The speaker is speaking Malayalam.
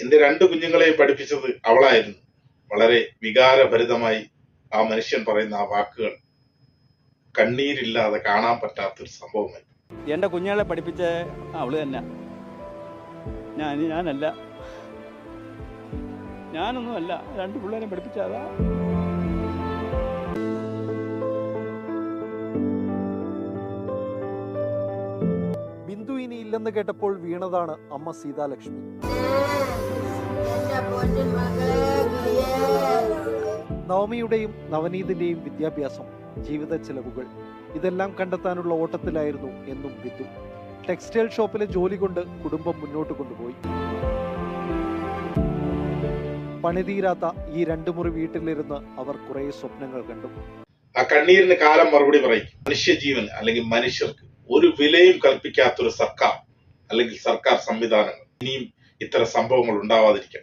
എന്റെ രണ്ട് കുഞ്ഞുങ്ങളെയും പഠിപ്പിച്ചത് അവളായിരുന്നു. വളരെ വികാരഭരിതമായി ആ മനുഷ്യൻ പറയുന്ന ആ വാക്കുകൾ കണ്ണീരില്ലാതെ കാണാൻ പറ്റാത്തൊരു സംഭവമായി. എന്റെ കുഞ്ഞുങ്ങളെ പഠിപ്പിച്ച അവള് തന്നെ. ഞാനല്ല, ഞാനൊന്നുമല്ല, രണ്ട് പിള്ളേരെ പഠിപ്പിച്ചതാ. ബിന്ദു ഇനി ഇല്ലെന്ന് കേട്ടപ്പോൾ വീണതാണ് അമ്മ സീതാലക്ഷ്മി. നവമിയുടെയും നവനീതിന്റെയും വിദ്യാഭ്യാസം, ജീവിത ചെലവുകൾ ഇതെല്ലാം കണ്ടെത്താനുള്ള ഓട്ടത്തിലായിരുന്നു എന്നും ബിന്ദു. ടെക്സ്റ്റൈൽ ഷോപ്പിലെ ജോലി കൊണ്ട് കുടുംബം മുന്നോട്ട് കൊണ്ടുപോയി. പണിതീരാത്ത ഈ രണ്ടു മുറി വീട്ടിലിരുന്ന് അവർ കുറെ സ്വപ്നങ്ങൾ കണ്ടു. ആ കണ്ണീരിന് കാലം മറുപടി പറയും. മനുഷ്യജീവൻ അല്ലെങ്കിൽ മനുഷ്യർക്ക് ഒരു വിലയും കൽപ്പിക്കാത്തൊരു സർക്കാർ അല്ലെങ്കിൽ സർക്കാർ സംവിധാനങ്ങൾ ഇനിയും ഇത്തരം സംഭവങ്ങൾ ഉണ്ടാവാതിരിക്കണം.